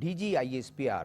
DGISPR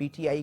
PTI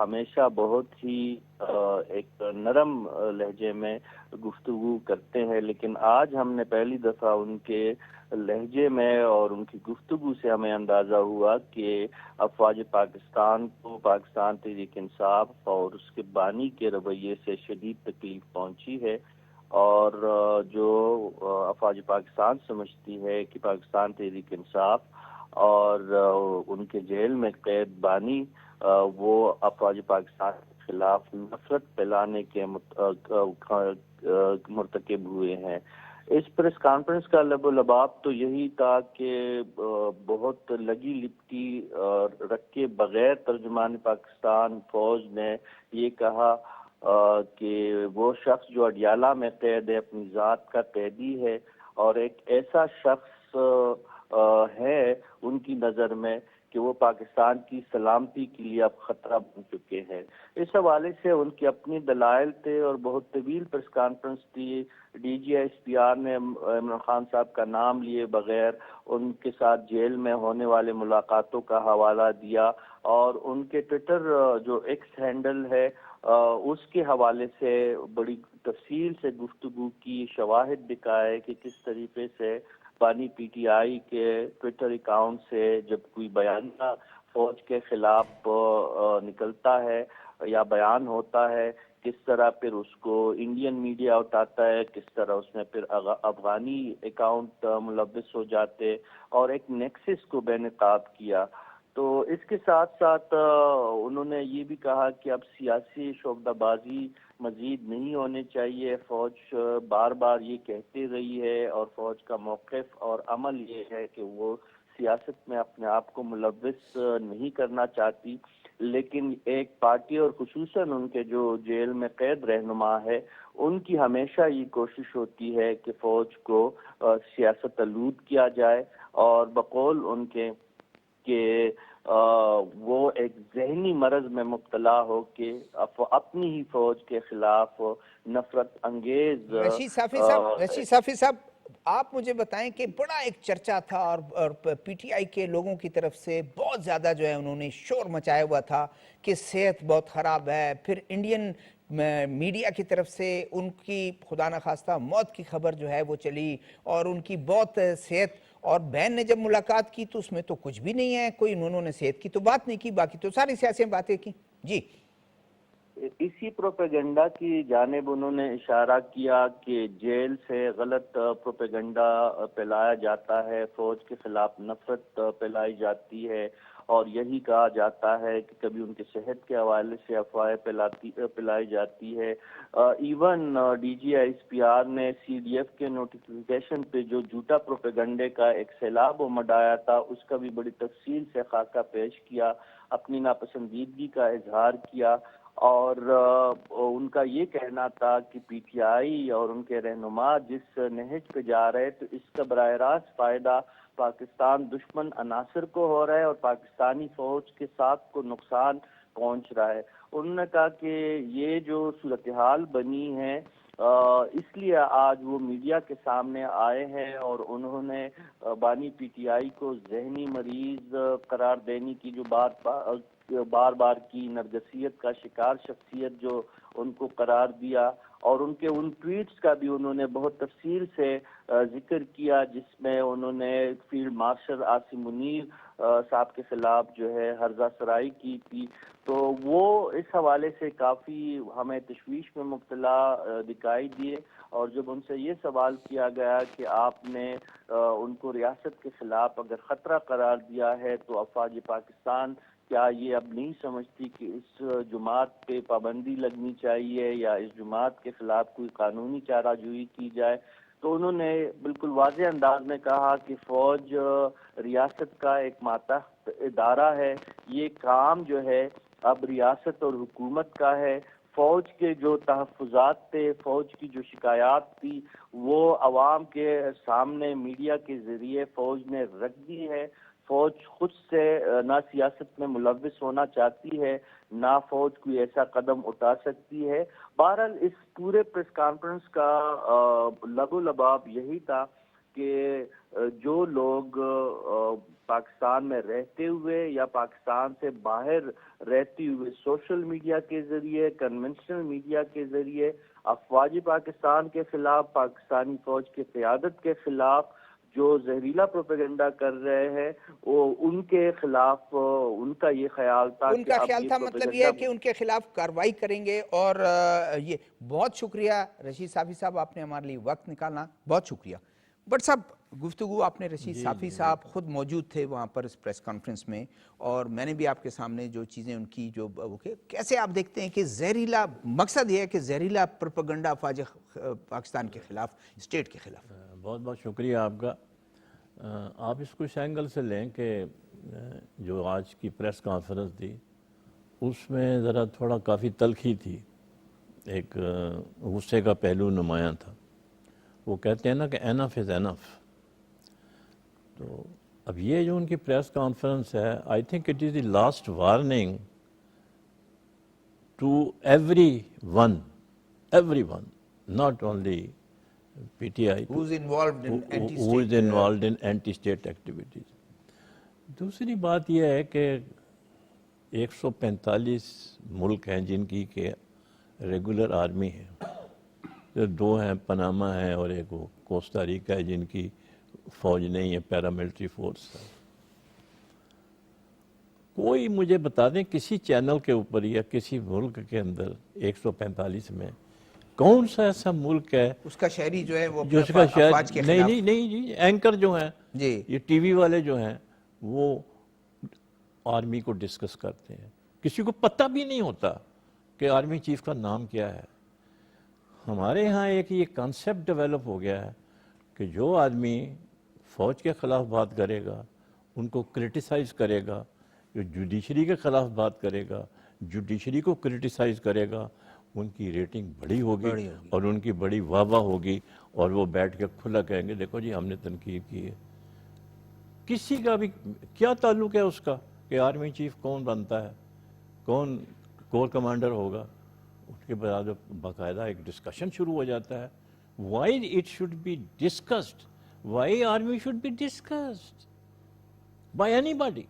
ہمیشہ بہت ہی ایک نرم لہجے میں گفتگو کرتے ہیں، لیکن آج ہم نے پہلی دفعہ ان کے لہجے میں اور ان کی گفتگو سے ہمیں اندازہ ہوا کہ افواج پاکستان کو پاکستان تحریک انصاف اور اس کے بانی کے رویے سے شدید تکلیف پہنچی ہے، اور جو افواج پاکستان سمجھتی ہے کہ پاکستان تحریک انصاف اور ان کے جیل میں قید بانی وہ افواج پاکستان کے خلاف نفرت پھیلانے کے مرتکب ہوئے ہیں۔ اس پریس کانفرنس کا لب و لباب تو یہی تھا کہ بہت لگی لپٹی رکھ کے بغیر ترجمان پاکستان فوج نے یہ کہا کہ وہ شخص جو اڈیالہ میں قید ہے اپنی ذات کا قیدی ہے، اور ایک ایسا شخص ہے ان کی نظر میں کہ وہ پاکستان کی سلامتی کے لیے اب خطرہ بن چکے ہیں۔ اس حوالے سے ان کی اپنی دلائل تھے اور بہت طویل پریس کانفرنس تھی۔ D G S P R نے عمران خان صاحب کا نام لیے بغیر ان کے ساتھ جیل میں ہونے والے ملاقاتوں کا حوالہ دیا، اور ان کے ٹویٹر جو ایکس ہینڈل ہے اس کے حوالے سے بڑی تفصیل سے گفتگو کی، شواہد دکھائے کہ کس طریقے سے بانی پی ٹی آئی کے ٹویٹر اکاؤنٹ سے جب کوئی بیانیہ فوج کے خلاف نکلتا ہے یا بیان ہوتا ہے، کس طرح پھر اس کو انڈین میڈیا اٹھاتا ہے، کس طرح اس میں پھر افغانی اکاؤنٹ ملوث ہو جاتے، اور ایک نیکسس کو بے نقاب کیا۔ تو اس کے ساتھ ساتھ انہوں نے یہ بھی کہا کہ اب سیاسی شعبہ بازی مزید نہیں ہونے چاہیے، فوج بار بار یہ کہتی رہی ہے اور فوج کا موقف اور عمل یہ ہے کہ وہ سیاست میں اپنے آپ کو ملوث نہیں کرنا چاہتی، لیکن ایک پارٹی اور خصوصاً ان کے جو جیل میں قید رہنما ہے ان کی ہمیشہ یہ کوشش ہوتی ہے کہ فوج کو سیاست آلود کیا جائے، اور بقول ان کے کہ وہ ایک ذہنی مرض میں مبتلا ہو کے اپنی ہی فوج کے خلاف نفرت انگیز رشید صافی صاحب آپ مجھے بتائیں کہ بڑا ایک چرچا تھا اور پی ٹی آئی کے لوگوں کی طرف سے بہت زیادہ جو ہے انہوں نے شور مچایا ہوا تھا کہ صحت بہت خراب ہے، پھر انڈین میڈیا کی طرف سے ان کی خدا نخواستہ موت کی خبر جو ہے وہ چلی، اور ان کی بہت صحت، اور بہن نے جب ملاقات کی تو اس میں تو کچھ بھی نہیں ہے، کوئی انہوں نے صحت کی تو بات نہیں کی، باقی تو ساری سیاسی باتیں کی۔ جی اسی پروپیگنڈا کی جانب انہوں نے اشارہ کیا کہ جیل سے غلط پروپیگنڈا پھیلایا جاتا ہے، فوج کے خلاف نفرت پھیلائی جاتی ہے، اور یہی کہا جاتا ہے کہ کبھی ان کے صحت کے حوالے سے افواہیں پھیلائی جاتی ہے۔ Even D G S P R نے سی ڈی ایف کے نوٹیفیکیشن پہ جو جھوٹا پروپیگنڈے کا ایک سیلاب مڈایا تھا اس کا بھی بڑی تفصیل سے خاکہ پیش کیا، اپنی ناپسندیدگی کا اظہار کیا، اور ان کا یہ کہنا تھا کہ پی ٹی آئی اور ان کے رہنما جس نہج پہ جا رہے تو اس کا براہ راست فائدہ پاکستان دشمن عناصر کو ہو رہا ہے اور پاکستانی فوج کے ساتھ کو نقصان پہنچ رہا ہے۔ انہوں نے کہا کہ یہ جو صورتحال بنی ہے اس لیے آج وہ میڈیا کے سامنے آئے ہیں، اور انہوں نے بانی پی ٹی آئی کو ذہنی مریض قرار دینے کی جو بار بار کی نرگسیت کا شکار شخصیت جو ان کو قرار دیا، اور ان کے ان ٹویٹس کا بھی انہوں نے بہت تفصیل سے ذکر کیا جس میں انہوں نے فیلڈ مارشل عاصم منیر صاحب کے خلاف جو ہے ہرزہ سرائی کی تھی، تو وہ اس حوالے سے کافی ہمیں تشویش میں مبتلا دکھائی دیے، اور جب ان سے یہ سوال کیا گیا کہ آپ نے ان کو ریاست کے خلاف اگر خطرہ قرار دیا ہے تو افواج پاکستان کیا یہ اب نہیں سمجھتی کہ اس جماعت پہ پابندی لگنی چاہیے یا اس جماعت کے خلاف کوئی قانونی چارہ جوئی کی جائے، تو انہوں نے بالکل واضح انداز میں کہا کہ فوج ریاست کا ایک ماتحت ادارہ ہے، یہ کام جو ہے اب ریاست اور حکومت کا ہے، فوج کے جو تحفظات تھے، فوج کی جو شکایات تھی وہ عوام کے سامنے میڈیا کے ذریعے فوج نے رکھ دی ہے۔ فوج خود سے نہ سیاست میں ملوث ہونا چاہتی ہے، نہ فوج کوئی ایسا قدم اٹھا سکتی ہے۔ بہرحال اس پورے پریس کانفرنس کا لب و لباب یہی تھا کہ جو لوگ پاکستان میں رہتے ہوئے یا پاکستان سے باہر رہتے ہوئے سوشل میڈیا کے ذریعے، کنونشنل میڈیا کے ذریعے افواج پاکستان کے خلاف، پاکستانی فوج کی قیادت کے خلاف جو زہریلا پروپیگنڈا کر رہے ہیں، وہ ان کے خلاف ان کا یہ خیال تھا ان کہ کا اب خیال یہ تھا مطلب یہ ہے پروپیگنڈا کہ ان کے خلاف کارروائی کریں گے. اور یہ بہت شکریہ رشید صافی صاحب، آپ نے ہمارے لیے وقت نکالنا، بہت شکریہ. بٹ صاحب گفتگو آپ نے رشید صافی صاحب خود موجود تھے وہاں پر اس پریس کانفرنس میں، اور میں نے بھی آپ کے سامنے جو چیزیں ان کی جو کیسے آپ دیکھتے ہیں کہ زہریلا مقصد یہ ہے کہ زہریلا پروپیگنڈا افواج پاکستان کے خلاف، اسٹیٹ کے خلاف. بہت بہت شکریہ آپ کا. آپ اس کو اس اینگل سے لیں کہ جو آج کی پریس کانفرنس تھی اس میں ذرا تھوڑا کافی تلخی تھی، ایک غصے کا پہلو نمایاں تھا. وہ کہتے ہیں نا کہ اینف از اینف. تو اب یہ جو ان کی پریس کانفرنس ہے، I think it is the last warning to everyone, not only P T I who is involved in who is anti-state involved in anti-state activities. دوسری بات یہ ہے کہ 145 ملک ہیں جن کی کہ ریگولر آرمی ہے، 2 ہیں پناما ہے اور ایک وہ کوسٹا ریکا ہے جن کی فوج نہیں ہے، پیراملٹری فورس ہے. کوئی مجھے بتا دیں کسی چینل کے اوپر یا کسی ملک کے اندر 145 میں کون سا ایسا ملک ہے اس کا شہری جو ہے وہ جو اس کا افواج کے خلاف. نہیں جی، اینکر جو ہیں جی یہ ٹی وی والے جو ہیں وہ آرمی کو ڈسکس کرتے ہیں. کسی کو پتہ بھی نہیں ہوتا کہ آرمی چیف کا نام کیا ہے. ہمارے ہاں ایک یہ کانسیپٹ ڈیولپ ہو گیا ہے کہ جو آدمی فوج کے خلاف بات کرے گا ان کو کرٹیسائز کرے گا، جو جوڈیشری کے خلاف بات کرے گا جوڈیشری کو کرٹیسائز کرے گا، ان کی ریٹنگ بڑی ہوگی اور ان کی بڑی واہ واہ ہوگی، اور وہ بیٹھ کے کھلا کہیں گے دیکھو جی ہم نے تنقید کی ہے. کسی کا بھی کیا تعلق ہے اس کا کہ آرمی چیف کون بنتا ہے، کون کور کمانڈر ہوگا. اس کے بعد باقاعدہ ایک ڈسکشن شروع ہو جاتا ہے. Why it should be discussed, why army should be discussed by anybody.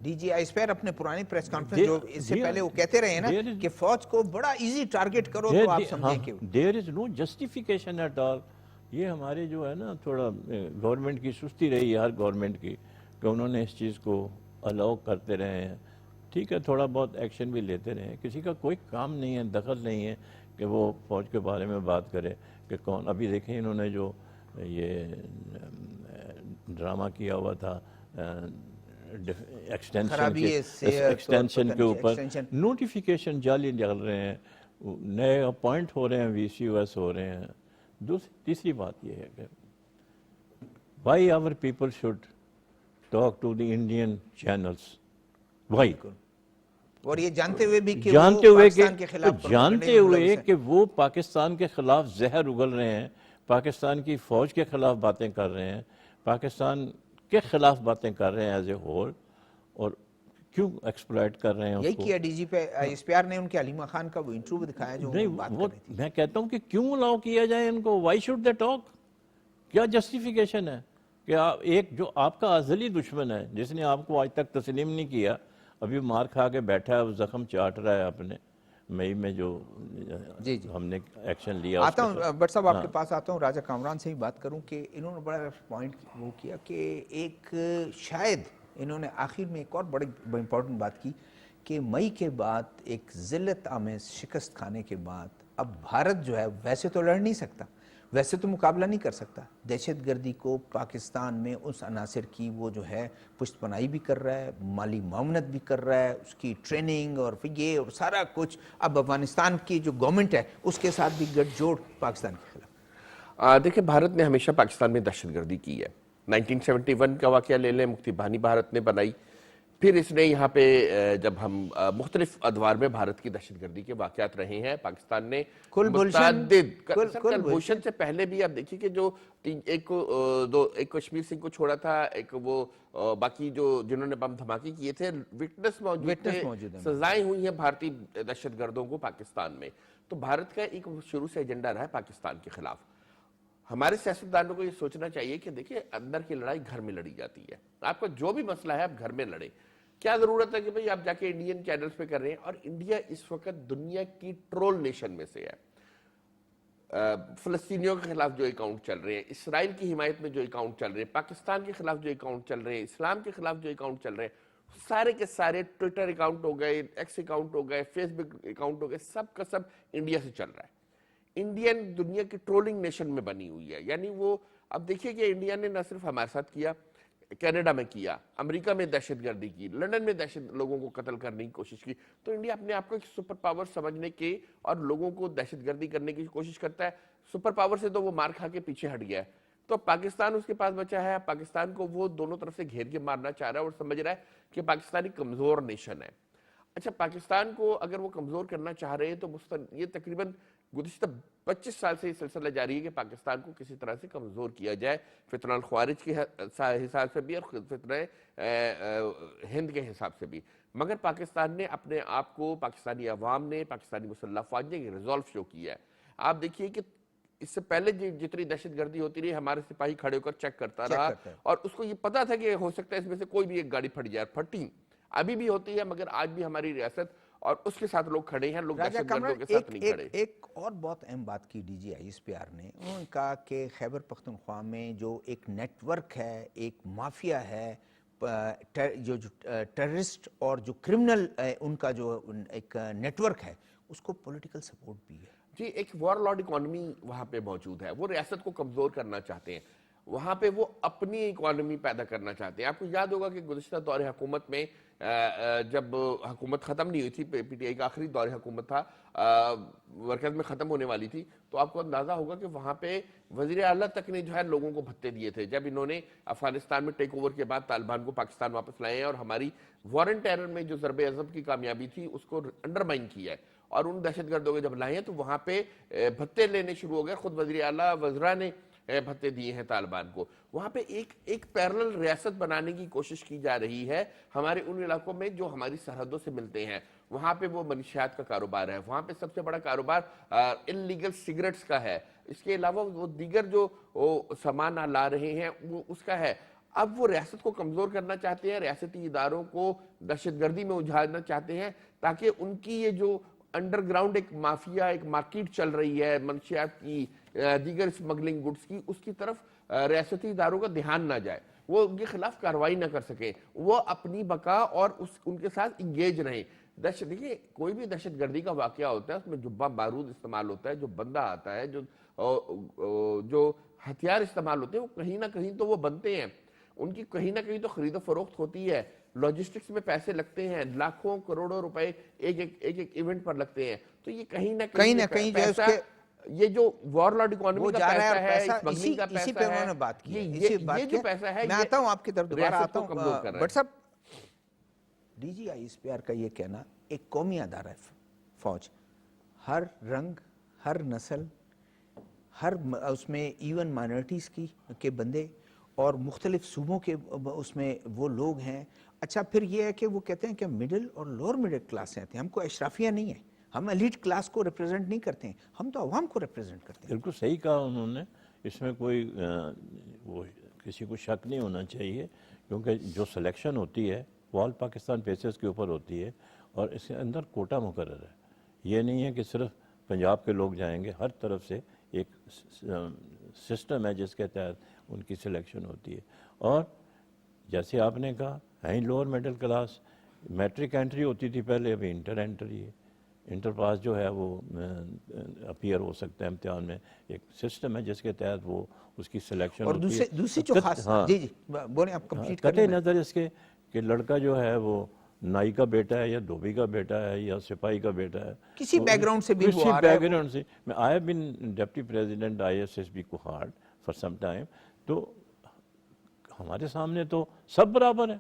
D G I اسپیر اپنے پرانے پریس کانفرنس جو اس سے پہلے وہ کہتے رہے ہیں نا کہ فوج کو بڑا ایزی ٹارگٹ کرو تو آپ سمجھیں کہ دیر از نو جسٹیفیکیشن ایٹ آل. یہ ہمارے جو ہے نا تھوڑا گورنمنٹ کی سستی رہی ہے، ہر گورنمنٹ کی، کہ انہوں نے اس چیز کو الاؤ کرتے رہے ہیں. ٹھیک ہے تھوڑا بہت ایکشن بھی لیتے رہے ہیں، کسی کا کوئی کام نہیں ہے، دخل نہیں ہے کہ وہ فوج کے بارے میں بات کرے کہ کون. ابھی دیکھیں انہوں نے جو یہ ڈرامہ کیا ہوا تھا ایکسٹینشن کے اوپر، نوٹیفیکیشن جعلی ڈال رہے ہیں، نئے اپوائنٹ ہو رہے ہیں، وی سی او ایس ہو رہے ہیں. تیسری بات یہ ہے کہ why our people should talk to the Indian channels. Why? اور یہ جانتے ہوئے بھی کہ جانتے ہوئے کہ وہ پاکستان کے خلاف زہر اگل رہے ہیں، پاکستان کی فوج کے خلاف باتیں کر رہے ہیں، پاکستان کے خلاف باتیں کر رہے ہیں ایز اے ہول، اور کیوں ایکسپلائٹ کر رہے ہیں. یہی کیا ڈی جی پہ ایس پی آر نے ان کے علیمہ خان کا وہ انٹرویو دکھایا جو بات کر رہی تھی. میں کہتا ہوں کہ کیوں الاؤ کیا جائے ان کو؟ Why should they talk? کیا جسٹیفیکیشن ہے کہ ایک جو آپ کا ازلی دشمن ہے جس نے آپ کو آج تک تسلیم نہیں کیا، ابھی مار کھا کے بیٹھا ہے، وہ زخم چاٹ رہا ہے اپنے مئی میں جو ہم نے ایکشن لیا. آتا ہوں بٹ صاحب آپ کے پاس آتا ہوں، راجہ کامران سے ہی بات کروں کہ انہوں نے بڑا پوائنٹ وہ کیا کہ ایک شاید انہوں نے آخر میں ایک اور بڑی امپورٹنٹ بات کی کہ مئی کے بعد ایک ذلت آمیز شکست کھانے کے بعد اب بھارت جو ہے ویسے تو لڑ نہیں سکتا، ویسے تو مقابلہ نہیں کر سکتا، دہشت گردی کو پاکستان میں اس عناصر کی وہ جو ہے پشت پناہی بھی کر رہا ہے، مالی معاونت بھی کر رہا ہے، اس کی ٹریننگ اور یہ اور سارا کچھ. اب افغانستان کی جو گورنمنٹ ہے اس کے ساتھ بھی گٹھ جوڑ پاکستان کے خلاف. دیکھیں بھارت نے ہمیشہ پاکستان میں دہشت گردی کی ہے. 1971 کا واقعہ لے لیں، مکتی بانی بھارت نے بنائی، پھر اس نے یہاں پہ جب ہم مختلف ادوار میں بھارت کی دہشت گردی کے واقعات رہے ہیں، پاکستان نے کلبھوشن سے پہلے بھی آپ دیکھیے کہ جو ایک کشمیر سنگھ کو چھوڑا تھا، ایک وہ باقی جو جنہوں نے بم دھماکے کیے تھے، وٹنس موجود تھے، سزائیں ہوئی ہیں بھارتی دہشت گردوں کو پاکستان میں. تو بھارت کا ایک شروع سے ایجنڈا رہا ہے پاکستان کے خلاف. ہمارے سیاستدانوں کو یہ سوچنا چاہیے کہ دیکھیں اندر کی لڑائی گھر میں لڑی جاتی ہے. آپ کا جو بھی مسئلہ ہے آپ گھر میں لڑیں. کیا ضرورت ہے کہ بھئی آپ جا کے انڈین چینلز پہ کر رہے ہیں؟ اور انڈیا اس وقت دنیا کی ٹرول نیشن میں سے ہے. فلسطینیوں کے خلاف جو اکاؤنٹ چل رہے ہیں، اسرائیل کی حمایت میں جو اکاؤنٹ چل رہے ہیں، پاکستان کے خلاف جو اکاؤنٹ چل رہے ہیں، اسلام کے خلاف جو اکاؤنٹ چل رہے ہیں، سارے کے سارے ٹویٹر اکاؤنٹ ہو گئے، ایکس اکاؤنٹ ہو گئے، فیس بک اکاؤنٹ ہو گئے، سب کا سب انڈیا سے چل رہا ہے. انڈین دنیا کی ٹرولنگ نیشن میں بنی ہوئی ہے. یعنی وہ اب دیکھیے کہ انڈیا نے نہ صرف ہمارے ساتھ کیا، کینیڈا میں کیا، امریکہ میں دہشت گردی کی، لندن میں لوگوں کو قتل کرنے کی کوشش کی. تو انڈیا اپنے آپ کو ایک سپر پاور سمجھنے کے اور لوگوں کو دہشت گردی کرنے کی کوشش کرتا ہے. سپر پاور سے تو وہ مار کھا کے پیچھے ہٹ گیا ہے. تو پاکستان اس کے پاس بچا ہے. پاکستان کو وہ دونوں طرف سے گھیر کے مارنا چاہ رہا ہے اور سمجھ رہا ہے کہ پاکستان ایک کمزور نیشن ہے. اچھا، پاکستان کو اگر وہ کمزور کرنا چاہ رہے ہیں تو یہ تقریباً گزشتہ 25 سال سے یہ سلسلہ جاری ہے کہ پاکستان کو کسی طرح سے کمزور کیا جائے، فتنہ الخوارج کے حساب سے بھی اور فتنہ ہند کے حساب سے بھی. مگر پاکستان نے اپنے آپ کو، پاکستانی عوام نے، پاکستانی مسلح افواج نے ایک ریزولو شو کیا ہے. آپ دیکھیے کہ اس سے پہلے جتنی دہشت گردی ہوتی رہی، ہمارے سپاہی کھڑے ہو کر چیک کرتا رہا اور اس کو یہ پتا تھا کہ ہو سکتا ہے اس میں سے کوئی بھی ایک گاڑی پھٹ جائے. پھٹی ابھی بھی ہوتی ہے، مگر آج بھی ہماری ریاست اور اس کے ساتھ لوگ کھڑے ہیں، لوگ دہشت گردوں کے ساتھ نہیں کھڑے. ایک اور بہت اہم بات کی D G I S P R نے، انہوں نے کہا کہ خیبر پختونخوا میں جو ایک نیٹ ورک ہے، ایک مافیا ہے، جو ٹیررسٹ اور جو کرمنل ان کا جو ایک نیٹ ورک ہے، اس کو پولیٹیکل سپورٹ بھی ہے. جی، ایک وار لارڈ اکانومی وہاں پہ موجود ہے. وہ ریاست کو کمزور کرنا چاہتے ہیں. وہاں پہ وہ اپنی اکانومی پیدا کرنا چاہتے ہیں. آپ کو یاد ہوگا کہ گزشتہ دور حکومت میں جب حکومت ختم نہیں ہوئی تھی، پی ٹی آئی کا آخری دور حکومت تھا، مرکز میں ختم ہونے والی تھی، تو آپ کو اندازہ ہوگا کہ وہاں پہ وزیر اعلیٰ تک نے جو ہے لوگوں کو بھتے دیے تھے. جب انہوں نے افغانستان میں ٹیک اوور کے بعد طالبان کو پاکستان واپس لائے ہیں اور ہماری وارن ٹیرر میں جو ضرب عضب کی کامیابی تھی اس کو انڈرمائن کیا ہے اور ان دہشت گردوں کے جب لائے ہیں تو وہاں پہ بھتے لینے شروع ہو گئے. خود وزیر اعلیٰ وزراء نے بھتے دیے ہیں طالبان کو. وہاں پہ ایک پیرلل ریاست بنانے کی کوشش کی جا رہی ہے ہمارے ان علاقوں میں جو ہماری سرحدوں سے ملتے ہیں. وہاں پہ وہ منشیات کا کاروبار ہے. وہاں پہ سب سے بڑا کاروبار انلیگل سگریٹس کا ہے. اس کے علاوہ وہ دیگر جو سامان لا رہے ہیں وہ اس کا ہے. اب وہ ریاست کو کمزور کرنا چاہتے ہیں، ریاستی اداروں کو دہشت گردی میں الجھانا چاہتے ہیں تاکہ ان کی یہ جو انڈر گراؤنڈ ایک مافیا، ایک مارکیٹ چل رہی ہے منشیات کی، دیگر اسمگلنگ گڈس کی، اس کی طرف ریاستی اداروں کا دھیان نہ جائے، وہ ان کے خلاف کارروائی نہ کر سکیں، وہ اپنی بقا اور ان کے ساتھ انگیج رہیں. دیکھیے کوئی بھی دہشت گردی کا واقعہ ہوتا ہے اس میں جبہ بارود استعمال ہوتا ہے، جو بندہ آتا ہے، جو ہتھیار استعمال ہوتے ہیں وہ کہیں نہ کہیں تو وہ بنتے ہیں، ان کی کہیں نہ کہیں تو خرید و فروخت ہوتی ہے، لاجسٹکس میں پیسے لگتے ہیں، لاکھوں کروڑوں روپے ایک ایونٹ پر لگتے ہیں. تو یہ کہیں نہ کہیں جو ہے اس کے یہ جو وار لارڈ اکانومی کا پیسہ ہے، اسمگلنگ کا پیسہ ہے، اسی پہ انہوں نے بات کی. یہ جو پیسہ ہے، میں آتا ہوں آپ کی طرف دوبارہ آتا ہوں. کمزور کر رہا ہے. بٹ صاحب، D G I S P R کا یہ کہنا ایک قومی ادارہ ہے فوج، ہر رنگ، ہر نسل، ہر اس میں ایون مائنورٹیز کے بندے اور مختلف صوبوں کے اس میں وہ لوگ ہیں. اچھا، پھر یہ ہے کہ وہ کہتے ہیں کہ مڈل اور لوور مڈل کلاس ہیں، ہم کو اشرافیہ نہیں ہے، ہم ایلیٹ کلاس کو ریپرزینٹ نہیں کرتے ہیں، ہم تو عوام کو ریپرزینٹ کرتے ہیں. بالکل صحیح کہا انہوں نے. اس میں کوئی وہ کسی کو شک نہیں ہونا چاہیے، کیونکہ جو سلیکشن ہوتی ہے وہ آل پاکستان بیسس کے اوپر ہوتی ہے اور اس کے اندر کوٹا مقرر ہے. یہ نہیں ہے کہ صرف پنجاب کے لوگ جائیں گے، ہر طرف سے ایک سسٹم ہے جس کے تحت ان کی سلیکشن ہوتی ہے. اور جیسے آپ نے کہا ہے lower middle class, matric entry ہوتی تھی پہلے، ابھی انٹر انٹری ہے. انٹر پاس جو ہے وہ اپیئر ہو سکتا ہے امتحان میں. ایک سسٹم ہے جس کے تحت وہ اس کی سلیکشن اور ہوتی ہے. دوسری جو خاص جی بولیں آپ کمپلیٹ کریں. قطع نظر اس کے کہ لڑکا جو ہے وہ نائی کا بیٹا ہے یا دھوبی کا بیٹا ہے یا سپاہی کا بیٹا ہے، کسی بیک گراؤنڈ سے بھی وہ کسی آ رہا ہے. بیک گراؤنڈ سے. میں I have been deputy president I S S B Kohat for some time. تو ہمارے سامنے تو سب برابر ہے.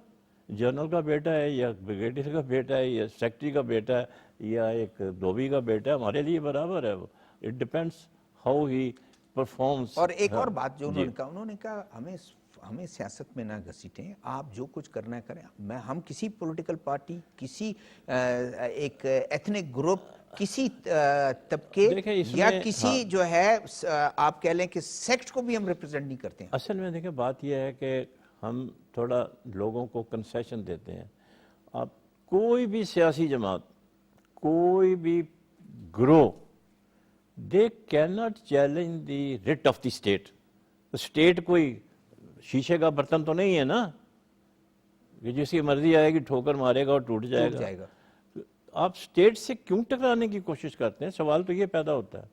جنرل کا بیٹا ہے یا بریگیڈیئر کا بیٹا ہے یا سیکٹری کا بیٹا ہے یا ایک دھوبی کا بیٹا ہے، ہمارے لیے برابر ہے. It depends how he performance. اور ایک اور بات جو انہوں نے کہا ہمیں سیاست میں نہ گھسیٹیں، آپ جو کچھ کرنا کریں. ہم کسی پولیٹیکل پارٹی، کسی ایک ایتھنک گروپ کسی طبقے دیکھیں اس یا میں کسی جو ہے آپ کہہ لیں کہ سیکٹ کو بھی ہم ریپرزینٹ نہیں کرتے ہیں. اصل میں دیکھیں بات یہ ہے کہ ہم تھوڑا لوگوں کو کنسیشن دیتے ہیں. آپ کوئی بھی سیاسی جماعت، کوئی بھی گروہ، they can not challenge the writ of the state. State کوئی شیشے کا برتن تو نہیں ہے نا کہ جس کی مرضی آئے گی ٹھوکر مارے گا اور ٹوٹ جائے گا. آپ اسٹیٹ سے کیوں ٹکرانے کی کوشش کرتے ہیں؟ سوال تو یہ پیدا ہوتا ہے.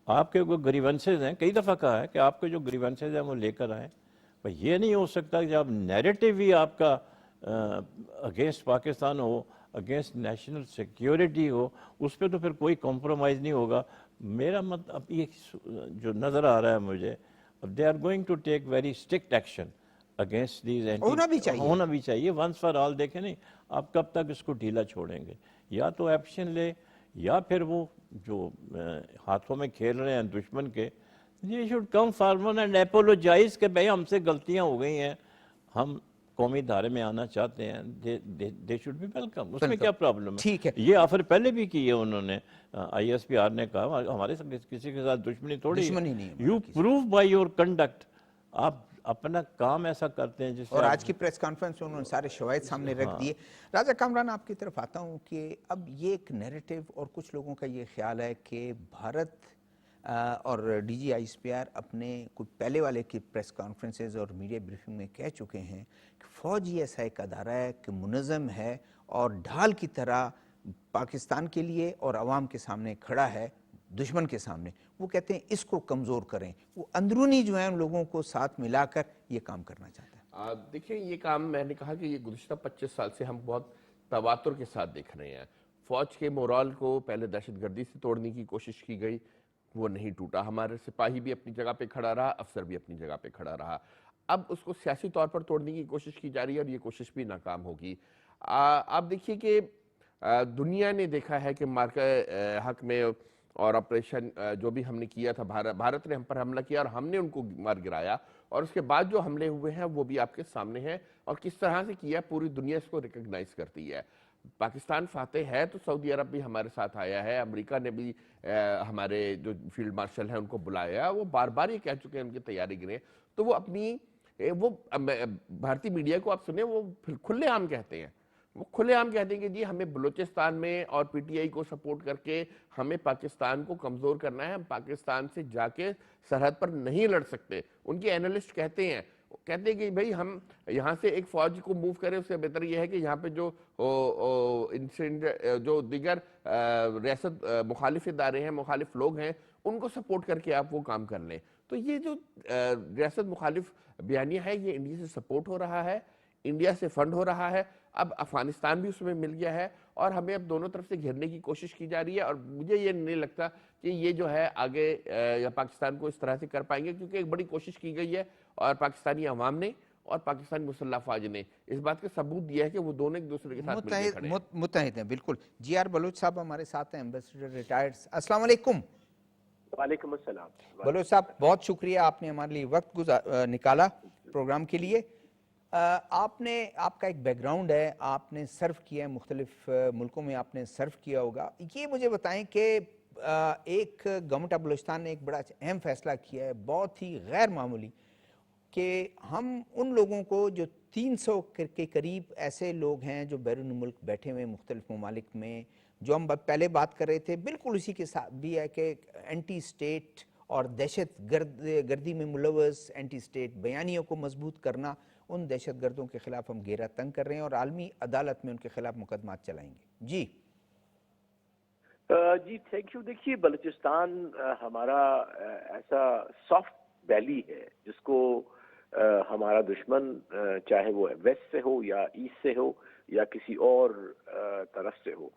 آپ کے کوئی گریونسز ہیں، کئی دفعہ کہا ہے کہ آپ کے جو گریونسز ہیں وہ لے کر آئیں. یہ نہیں ہو سکتا کہ جب نیریٹو ہی آپ کا اگینسٹ پاکستان ہو، اگینسٹ نیشنل سیکیورٹی ہو، اس پہ تو پھر کوئی کمپرومائز نہیں ہوگا. میرا اب یہ جو نظر آ رہا ہے مجھے، they are going to take very strict action against these. ہونا بھی چاہیے ونس فار آل. دیکھیں نہیں آپ کب تک اس کو ڈھیلا چھوڑیں گے؟ یا تو ایکشن لے، یا پھر وہ جو ہاتھوں میں کھیل رہے ہیں دشمن کے، یہ should come forward and apologise کہ بھائی ہم سے غلطیاں ہو گئی ہیں، ہم قومی دھارے میں آنا چاہتے ہیں. They should be welcome. اس میں کیا پرابلم ہے؟ ٹھیک ہے. یہ آفر پہلے بھی کی ہے انہوں نے. آئی ایس پی آر نے کہا ہمارے کسی کے ساتھ دشمنی تھوڑی ہے. You prove by your conduct. آپ اپنا کام ایسا کرتے ہیں جس سے. اور آج کی پریس کانفرنس میں انہوں نے سارے شواہد سامنے رکھ دیے. راجہ کامران آپ کی طرف آتا ہوں کہ اب یہ ایک نیریٹو اور کچھ لوگوں کا یہ خیال ہے کہ بھارت اور D G I S P R اپنے کچھ پہلے والے کی پریس کانفرنسز اور میڈیا بریفنگ میں کہہ چکے ہیں کہ فوج یہ ایسا ایک ادارہ ہے کہ منظم ہے اور ڈھال کی طرح پاکستان کے لیے اور عوام کے سامنے کھڑا ہے دشمن کے سامنے. وہ کہتے ہیں اس کو کمزور کریں. وہ اندرونی جو ہیں لوگوں کو ساتھ ملا کر یہ کام کرنا چاہتا ہے. دیکھیں یہ کام میں نے کہا کہ یہ گزشتہ 25 سال سے ہم بہت تواتر کے ساتھ دیکھ رہے ہیں. فوج کے مورال کو پہلے دہشت گردی سے توڑنے کی کوشش کی گئی، وہ نہیں ٹوٹا. ہمارے سپاہی بھی اپنی جگہ پہ کھڑا رہا، افسر بھی اپنی جگہ پہ کھڑا رہا. اب اس کو سیاسی طور پر توڑنے کی کوشش کی جا رہی ہے اور یہ کوشش بھی ناکام ہوگی. آپ دیکھیے کہ دنیا نے دیکھا ہے کہ مارکہ حق میں اور آپریشن جو بھی ہم نے کیا تھا، بھارت نے ہم پر حملہ کیا اور ہم نے ان کو مار گرایا، اور اس کے بعد جو حملے ہوئے ہیں وہ بھی آپ کے سامنے ہیں. اور کس طرح سے کیا پوری دنیا اس کو ریکگنائز کرتی ہے. پاکستان فاتح ہے تو سعودی عرب بھی ہمارے ساتھ آیا ہے، امریکہ نے بھی ہمارے جو فیلڈ مارشل ہیں ان کو بلایا. وہ بار بار یہ کہہ چکے ہیں ان کی تیاری گریں. تو وہ اپنی وہ بھارتی میڈیا کو آپ سنیں، وہ کھلے عام کہتے ہیں، وہ کھلے عام کہتے ہیں کہ جی ہمیں بلوچستان میں اور پی ٹی آئی کو سپورٹ کر کے ہمیں پاکستان کو کمزور کرنا ہے، ہم پاکستان سے جا کے سرحد پر نہیں لڑ سکتے. ان کے اینالسٹ کہتے ہیں کہ بھئی ہم یہاں سے ایک فوج کو موو کریں، اس سے بہتر یہ ہے کہ یہاں پہ جو دیگر ریاست مخالف ادارے ہیں، مخالف لوگ ہیں، ان کو سپورٹ کر کے آپ وہ کام کر لیں. تو یہ جو ریاست مخالف بیانیہ ہے یہ انڈیا سے سپورٹ ہو رہا ہے، انڈیا سے فنڈ ہو رہا ہے. اب افغانستان بھی اس میں مل گیا ہے اور ہمیں اب دونوں طرف سے گھیرنے کی کوشش کی جا رہی ہے. اور مجھے یہ نہیں لگتا کہ یہ جو ہے آگے یا پاکستان کو اس طرح سے کر پائیں گے، کیونکہ ایک بڑی کوشش کی گئی ہے اور پاکستانی عوام نے اور پاکستانی مسلح افواج نے اس بات کا ثبوت دیا ہے کہ وہ دونوں ایک دوسرے کے ساتھ مل کے کھڑے ہیں. متحد ہیں بالکل. جی آر بلوچ صاحب ہمارے ساتھ ہیں، ایمبیسڈر ریٹائرڈ. السلام علیکم. وعلیکم السلام. بلوچ صاحب بہت شکریہ، آپ نے ہمارے لیے وقت نکالا پروگرام کے لیے. آپ کا ایک بیک گراؤنڈ ہے، آپ نے سرو کیا ہے مختلف ملکوں میں، آپ نے سرو کیا ہوگا. یہ مجھے بتائیں کہ ایک گورنمنٹ آف بلوچستان نے ایک بڑا اہم فیصلہ کیا ہے، بہت ہی غیر معمولی، کہ ہم ان لوگوں کو جو 300 کے قریب ایسے لوگ ہیں جو بیرون ملک بیٹھے ہوئے مختلف ممالک میں، جو ہم پہلے بات کر رہے تھے، بالکل اسی کے ساتھ بھی ہے کہ اینٹی اسٹیٹ اور دہشت گردی میں ملوث اینٹی اسٹیٹ بیانیوں کو مضبوط کرنا، ان دہشت گردوں کے خلاف ہم گھیرا تنگ کر رہے ہیں اور عالمی عدالت میں ان کے خلاف مقدمات چلائیں گے. جی تھینک یو. دیکھیے بلوچستان ہمارا ایسا سافٹ ویلی ہے جس کو ہمارا دشمن چاہے وہ ویسٹ سے ہو یا ایسٹ سے ہو یا کسی اور طرف سے ہو،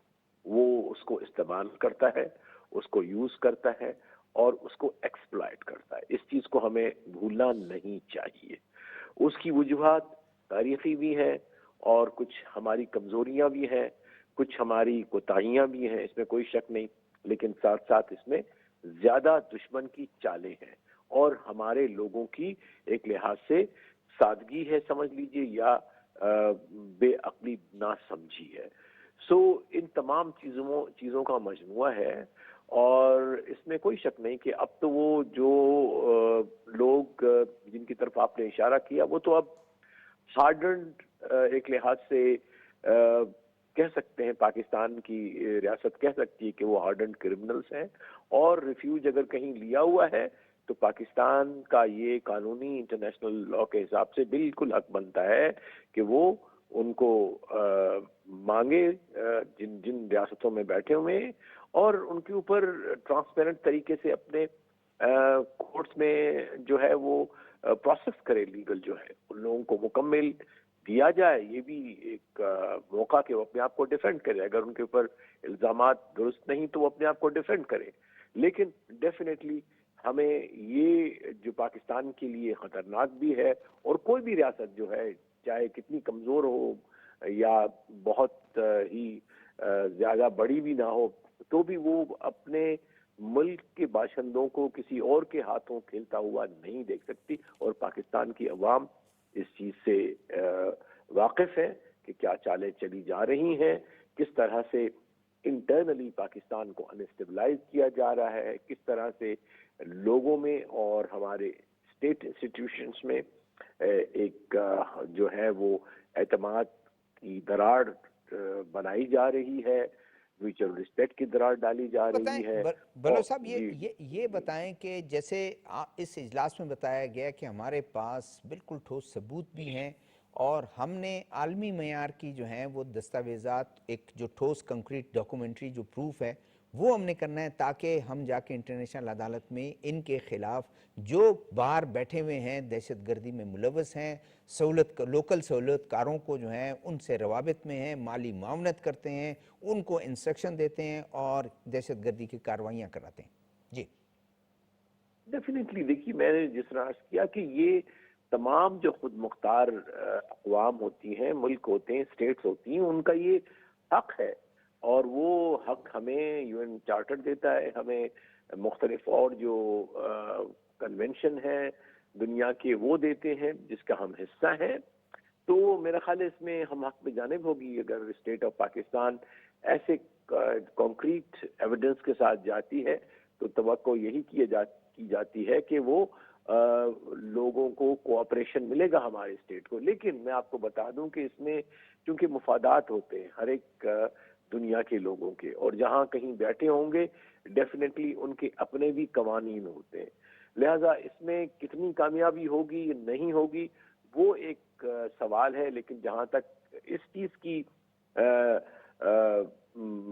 وہ اس کو استعمال کرتا ہے، اس کو یوز کرتا ہے اور اس کو ایکسپلائٹ کرتا ہے. اس چیز کو ہمیں بھولنا نہیں چاہیے. اس کی وجوہات تاریخی بھی ہیں اور کچھ ہماری کمزوریاں بھی ہیں، کچھ ہماری کوتاہیاں بھی ہیں، اس میں کوئی شک نہیں. لیکن ساتھ ساتھ اس میں زیادہ دشمن کی چالیں ہیں اور ہمارے لوگوں کی ایک لحاظ سے سادگی ہے سمجھ لیجئے، یا بے عقلی نہ سمجھی ہے. سو ان تمام چیزوں کا مجموعہ ہے، اور اس میں کوئی شک نہیں کہ اب تو وہ جو لوگ جن کی طرف آپ نے اشارہ کیا وہ تو اب ہارڈنڈ ایک لحاظ سے کہہ سکتے ہیں، پاکستان کی ریاست کہہ سکتی ہے کہ وہ ہارڈنڈ کرمنلز ہیں، اور ریفیوج اگر کہیں لیا ہوا ہے تو پاکستان کا یہ قانونی انٹرنیشنل لاء کے حساب سے بالکل حق بنتا ہے کہ وہ ان کو مانگے جن ریاستوں میں بیٹھے ہوئے ہیں، اور ان کے اوپر ٹرانسپیرنٹ طریقے سے اپنے کورٹس میں جو ہے وہ پروسیس کرے، لیگل جو ہے ان لوگوں کو مکمل دیا جائے. یہ بھی ایک موقع کہ وہ اپنے آپ کو ڈیفینڈ کرے، اگر ان کے اوپر الزامات درست نہیں تو وہ اپنے آپ کو ڈیفینڈ کرے. لیکن ڈیفینیٹلی ہمیں یہ جو پاکستان کے لیے خطرناک بھی ہے، اور کوئی بھی ریاست جو ہے چاہے کتنی کمزور ہو یا بہت ہی زیادہ بڑی بھی نہ ہو، تو بھی وہ اپنے ملک کے باشندوں کو کسی اور کے ہاتھوں کھیلتا ہوا نہیں دیکھ سکتی. اور پاکستان کی عوام اس چیز سے واقف ہے کہ کیا چالیں چلی جا رہی ہیں، کس طرح سے انٹرنلی پاکستان کو انسٹیبلائز کیا جا رہا ہے، کس طرح سے لوگوں میں اور ہمارے اسٹیٹ انسٹیٹیوشنز میں ایک جو ہے وہ اعتماد کی دراڑ بنائی جا رہی ہے، میوچل رسپیکٹ کی دراڑ ڈالی جا رہی ہے. بلوچ صاحب یہ بتائیں کہ جیسے اس اجلاس میں بتایا گیا کہ ہمارے پاس بالکل ٹھوس ثبوت بھی ہیں، اور ہم نے عالمی معیار کی جو ہیں وہ دستاویزات، ایک جو ٹھوس کنکریٹ ڈاکومنٹری جو پروف ہے وہ ہم نے کرنا ہے، تاکہ ہم جا کے انٹرنیشنل عدالت میں ان کے خلاف جو باہر بیٹھے ہوئے ہیں دہشت گردی میں ملوث ہیں، لوکل سہولت کاروں کو جو ہیں ان سے روابط میں ہیں، مالی معاونت کرتے ہیں، ان کو انسٹرکشن دیتے ہیں اور دہشت گردی کی کارروائیاں کراتے ہیں. جی ڈیفینیٹلی دیکھیے، میں نے جس طرح عرض کیا کہ یہ تمام جو خود مختار اقوام ہوتی ہیں، ملک ہوتے ہیں، اسٹیٹس ہوتی ہیں، ان کا یہ حق ہے، اور وہ حق ہمیں یو این چارٹر دیتا ہے، ہمیں مختلف اور جو کنونشن ہیں دنیا کے وہ دیتے ہیں جس کا ہم حصہ ہیں. تو میرا خیال ہے اس میں ہم حق میں جانب ہوگی اگر اسٹیٹ آف پاکستان ایسے کانکریٹ ایویڈنس کے ساتھ جاتی ہے، تو توقع یہی کی جاتی ہے کہ وہ لوگوں کو کوآپریشن ملے گا ہمارے اسٹیٹ کو. لیکن میں آپ کو بتا دوں کہ اس میں چونکہ مفادات ہوتے ہیں ہر ایک دنیا کے لوگوں کے، اور جہاں کہیں بیٹھے ہوں گے ڈیفینیٹلی ان کے اپنے بھی قوانین ہوتے ہیں، لہذا اس میں کتنی کامیابی ہوگی یا نہیں ہوگی وہ ایک سوال ہے. لیکن جہاں تک اس چیز کی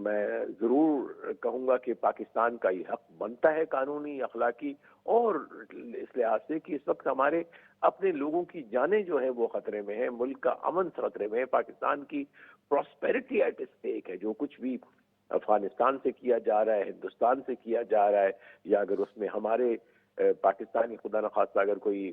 میں ضرور کہوں گا کہ پاکستان کا یہ حق بنتا ہے قانونی، اخلاقی، اور اس لحاظ سے کہ اس وقت ہمارے اپنے لوگوں کی جانیں جو ہیں وہ خطرے میں ہیں، ملک کا امن خطرے میں ہے، پاکستان کی پراسپیرٹی ایٹ اسٹیک ہے. جو کچھ بھی افغانستان سے کیا جا رہا ہے، ہندوستان سے کیا جا رہا ہے، یا اگر اس میں ہمارے پاکستانی خدا نخواستہ اگر کوئی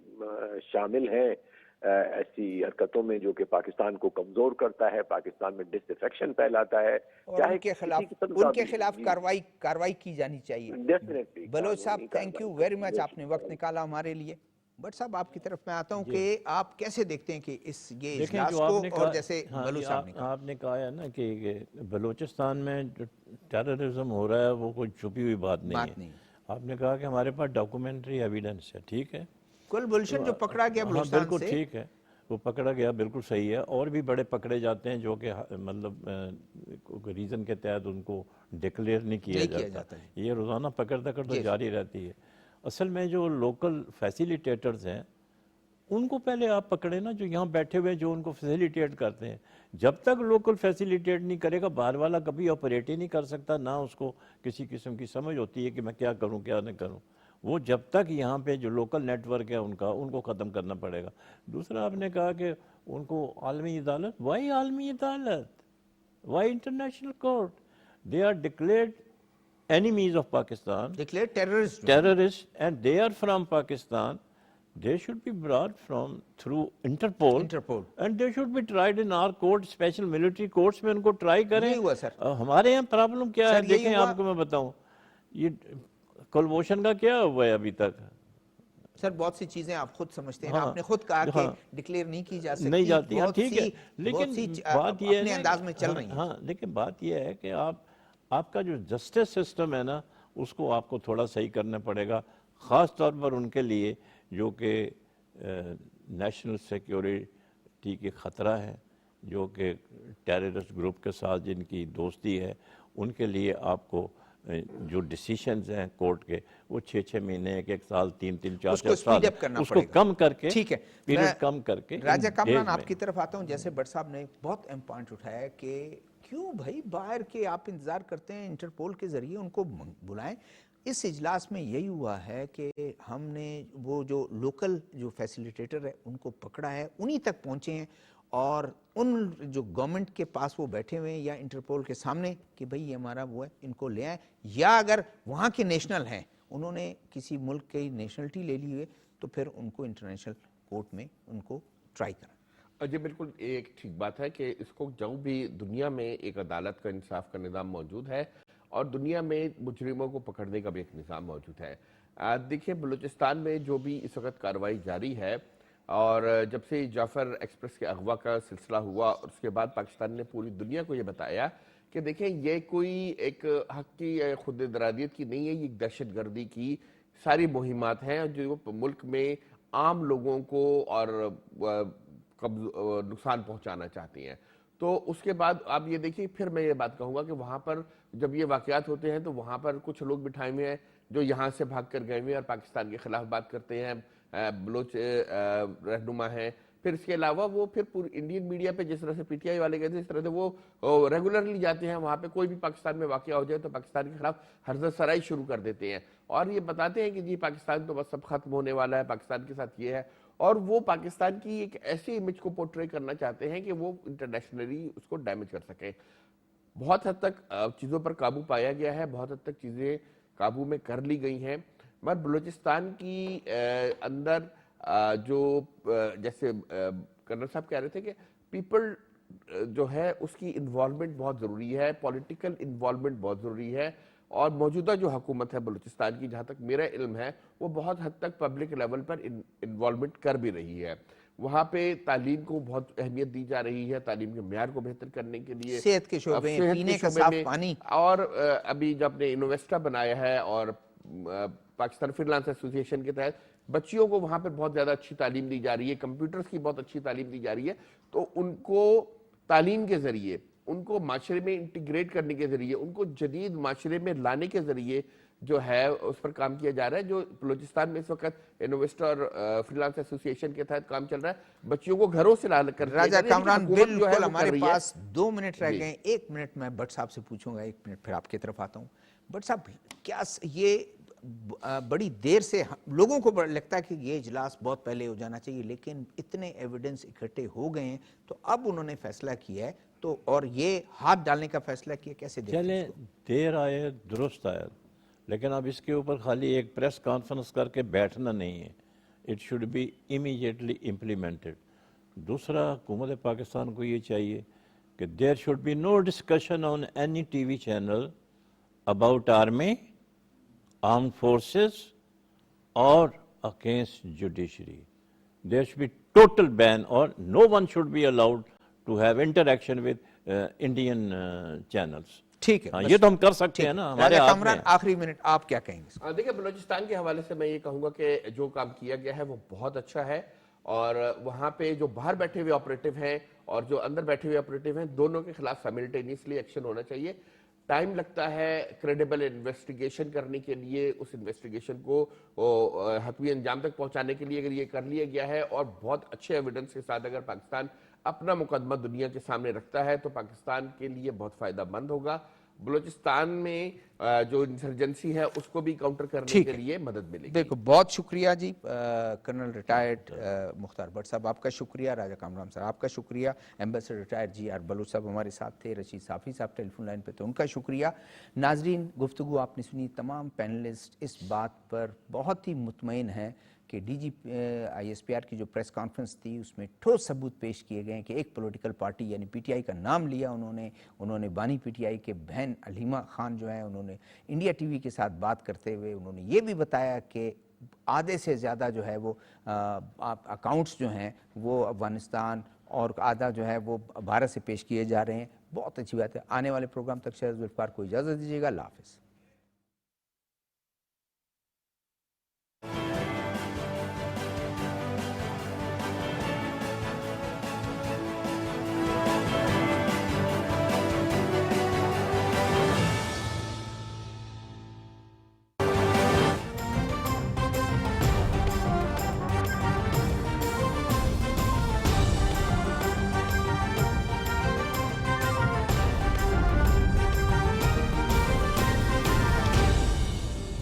شامل ہیں ایسی حرکتوں میں جو کہ پاکستان کو کمزور کرتا ہے، پاکستان میں ڈس افیکشن پھیلاتا ہے، اور ان کے خلاف کاروائی کی جانی چاہیے. ڈیفینیٹلی. بلوچ صاحب تھینک یو ویری مچ، آپ نے وقت نکالا ہمارے لیے. بٹ صاحب آپ کی طرف میں آتا ہوں کہ آپ کیسے دیکھتے ہیں کہ یہ اجلاس کو، اور جیسے بلوچ صاحب نے کہا آپ نے کہا ہے نا کہ بلوچستان میں جو ٹیررزم ہو رہا ہے وہ کوئی چھپی ہوئی بات نہیں ہے. آپ نے کہا کہ ہمارے پاس ڈاکومنٹری ایویڈنس ہے، ٹھیک ہے، کل بلشن جو پکڑا گیا بلوچستان سے، بالکل ٹھیک ہے، وہ پکڑا گیا، بالکل صحیح ہے. اور بھی بڑے پکڑے جاتے ہیں جو کہ مطلب ریزن کے تحت ان کو ڈکلیئر نہیں کیا جاتا. یہ روزانہ پکڑ تو جاری رہتی ہے. اصل میں جو لوکل فیسیلیٹیٹرز ہیں ان کو پہلے آپ پکڑے نا، جو یہاں بیٹھے ہوئے جو ان کو فیسیلیٹیٹ کرتے ہیں. جب تک لوکل فیسیلیٹیٹ نہیں کرے گا باہر والا کبھی آپریٹ ہی نہیں کر سکتا، نہ اس کو کسی قسم کی سمجھ ہوتی ہے کہ میں کیا کروں کیا نہ کروں. وہ جب تک یہاں پہ جو لوکل نیٹ ورک ہے ان کو ختم کرنا پڑے گا. دوسرا آپ نے کہا کہ ان کو عالمی عدالت، وائی عالمی عدالت، why international court? They are declared enemies of Pakistan, declared terrorists, and they are from Pakistan. They should be brought through Interpol, and they should be tried in our court, special military courts میں ان کو try کریں. ہمارے یہاں problem کیا ہے دیکھیں، آپ کو میں بتاؤں، یہ کلبھوشن کا کیا ہوا ہے ابھی تک. سر بہت سی چیزیں آپ خود سمجھتے ہیں، ہاں، آپ نے خود کہا کہ ہاں، ڈکلیئر نہیں کی جا سکتی، نہیں جاتی، ہاں بہت ٹھیک ہے، سی لیکن بات یہ ہے اپنے نا انداز میں چل ہاں، رہی ہیں۔ ہاں لیکن بات یہ ہے کہ آپ کا جو جسٹس سسٹم ہے نا اس کو آپ کو تھوڑا صحیح کرنا پڑے گا، خاص طور پر ان کے لیے جو کہ نیشنل سیکیورٹی کے خطرہ ہے، جو کہ ٹیررسٹ گروپ کے ساتھ جن کی دوستی ہے، ان کے لیے آپ کو جو ڈیسیشنز ہیں کورٹ کے وہ 6 مہینے 1 سال 3 4 اس کو سال speed up کرنا اس کو پڑے گا۔ کم کر کے ٹھیک ہے، پیریڈ کم کر کے راجہ کامران days آپ میں کی طرف آتا ہوں، جیسے بٹ صاحب نے بہت اہم پوائنٹ اٹھایا کہ کیوں بھائی باہر کے آپ انتظار کرتے ہیں انٹرپول کے ذریعے ان کو بلائیں۔ اس اجلاس میں یہی ہوا ہے کہ ہم نے وہ جو لوکل جو فیسیلیٹیٹر ہے ان کو پکڑا ہے، انہی تک پہنچے ہیں، اور ان جو گورنمنٹ کے پاس وہ بیٹھے ہوئے ہیں یا انٹرپول کے سامنے کہ بھئی یہ ہمارا وہ ہے، ان کو لے آئیں، یا اگر وہاں کے نیشنل ہیں انہوں نے کسی ملک کی نیشنلٹی لے لی ہے تو پھر ان کو انٹرنیشنل کورٹ میں ان کو ٹرائی کریں۔ جی بالکل ایک ٹھیک بات ہے کہ اس کو جو بھی دنیا میں ایک عدالت کا انصاف کا نظام موجود ہے اور دنیا میں مجرموں کو پکڑنے کا بھی ایک نظام موجود ہے۔ دیکھیں بلوچستان میں جو بھی اس وقت کارروائی جاری ہے، اور جب سے جعفر ایکسپریس کے اغوا کا سلسلہ ہوا اور اس کے بعد پاکستان نے پوری دنیا کو یہ بتایا کہ دیکھیں یہ کوئی ایک حق کی خود ارادیت کی نہیں ہے، یہ ایک دہشت گردی کی ساری مہمات ہیں جو ملک میں عام لوگوں کو اور نقصان پہنچانا چاہتی ہیں۔ تو اس کے بعد آپ یہ دیکھیں، پھر میں یہ بات کہوں گا کہ وہاں پر جب یہ واقعات ہوتے ہیں تو وہاں پر کچھ لوگ بٹھائے ہوئے ہیں جو یہاں سے بھاگ کر گئے ہوئے ہیں اور پاکستان کے خلاف بات کرتے ہیں، بلوچ رہنما ہیں۔ پھر اس کے علاوہ وہ پھر پوری انڈین میڈیا پہ جس طرح سے پی ٹی آئی والے گئے تھے اس طرح سے وہ ریگولرلی جاتے ہیں وہاں پہ، کوئی بھی پاکستان میں واقعہ ہو جائے تو پاکستان کے خلاف ہرزہ سرائی شروع کر دیتے ہیں اور یہ بتاتے ہیں کہ جی پاکستان تو بس سب ختم ہونے والا ہے، پاکستان کے ساتھ یہ ہے، اور وہ پاکستان کی ایک ایسی امیج کو پورٹری کرنا چاہتے ہیں کہ وہ انٹرنیشنلی اس کو ڈیمیج کر سکیں۔ بہت حد تک چیزوں پر قابو پایا گیا ہے، بہت حد تک چیزیں قابو میں کر لی گئی ہیں، مگر بلوچستان کی اندر جو جیسے کرنل صاحب کہہ رہے تھے کہ پیپل جو ہے اس کی انوالومنٹ بہت ضروری ہے، پولیٹیکل انوالومنٹ بہت ضروری ہے، اور موجودہ جو حکومت ہے بلوچستان کی جہاں تک میرا علم ہے وہ بہت حد تک پبلک لیول پر انوالومنٹ کر بھی رہی ہے۔ وہاں پہ تعلیم کو بہت اہمیت دی جا رہی ہے، تعلیم کے معیار کو بہتر کرنے کے لیے، صحت کے شعبے، پینے کا صاف پانی، اور ابھی جب نے انویسٹا بنایا ہے اور پاکستان فری لانس ایسوسی ایشن کے تحت بچیوں کو وہاں پہ بہت زیادہ اچھی تعلیم دی جا رہی ہے، کمپیوٹرز کی بہت اچھی تعلیم دی جا رہی ہے، تو ان کو تعلیم کے ذریعے، ان کو معاشرے میں انٹیگریٹ کرنے کے ذریعے، ان کو جدید معاشرے میں لانے کے ذریعے جو ہے اس پر کام کیا جا رہا ہے۔ جو بلوچستان میں اس وقت انویسٹر اور فری لانس ایسوسی ایشن کے تحت کام چل رہا ہے، بچیوں کو گھروں سے لا کر راجہ کامران بالکل ہمارے پاس 2 منٹ رہ جی۔ گئے ہیں، 1 منٹ میں بٹ صاحب سے پوچھوں گا، 1 منٹ پھر آپ کی طرف آتا ہوں۔ بٹ صاحب کیا یہ بڑی دیر سے لوگوں کو لگتا ہے کہ یہ اجلاس بہت پہلے ہو جانا چاہیے، لیکن اتنے ایویڈنس اکٹھے ہو گئے ہیں تو اب انہوں نے فیصلہ کیا ہے تو اور یہ ہاتھ ڈالنے کا فیصلہ کیا، کیسے دیکھتے ہیں چلیں اس کو؟ دیر آئے درست آئے، لیکن اب اس کے اوپر خالی ایک پریس کانفرنس کر کے بیٹھنا نہیں ہے، it should be immediately implemented. دوسرا حکومت پاکستان کو یہ چاہیے کہ there should be no discussion on any T V channel about army, armed forces or against judiciary. There should be total ban or no one should be allowed to have interaction with Indian channels. ٹھیک ہے، ہاں یہ تو ہم کر سکتے ہیں نا، ہمارے راجہ ہاتھ میں کامران آخری منٹ آپ کیا کہیں گے؟ دیکھیں بلوچستان کے حوالے سے میں یہ کہوں گا کہ جو کام کیا گیا ہے وہ بہت اچھا ہے، اور وہاں پہ جو باہر بیٹھے ہوئے آپریٹو ہیں اور جو اندر بیٹھے ہوئے آپریٹو ہیں دونوں کے خلاف سائملٹینیسلی ایکشن ہونا چاہیے۔ ٹائم لگتا ہے کریڈیبل انویسٹیگیشن کرنے کے لیے، اس انویسٹیگیشن کو حتمی انجام تک پہنچانے کے لیے اگر یہ کر لیا گیا ہے اور بہت اچھے ایویڈنس کے ساتھ اگر پاکستان اپنا مقدمہ دنیا کے سامنے رکھتا ہے تو پاکستان کے لیے بہت فائدہ مند ہوگا۔ بلوچستان میں جو انسرجنسی ہے اس کو بھی کاؤنٹر کرنے کے لیے مدد ملے گی۔ دیکھو بہت شکریہ جی کرنل ریٹائرڈ مختار بٹ صاحب، آپ کا شکریہ، راجہ کامران صاحب آپ کا شکریہ، ambassador retired G R Baloch صاحب ہمارے ساتھ تھے، رشید صافی صاحب ٹیلی فون لائن پہ تو ان کا شکریہ۔ ناظرین گفتگو آپ نے سنی، تمام پینلسٹ اس بات پر بہت ہی مطمئن ہیں کہ D G I S P R کی جو پریس کانفرنس تھی اس میں ٹھوس ثبوت پیش کیے گئے ہیں کہ ایک پولیٹیکل پارٹی یعنی پی ٹی آئی کا نام لیا انہوں نے بانی پی ٹی آئی کے بہن علیمہ خان جو ہیں انہوں نے انڈیا ٹی وی کے ساتھ بات کرتے ہوئے انہوں نے یہ بھی بتایا کہ آدھے سے زیادہ جو ہے وہ اکاؤنٹس جو ہیں وہ افغانستان اور آدھا جو ہے وہ بھارت سے پیش کیے جا رہے ہیں. بہت اچھی بات ہے. آنے والے پروگرام تک شہزاد ذوالفقار کو اجازت دیجیے گا. اللہ حافظ.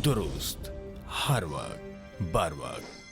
درست، ہر وقت، بر وقت.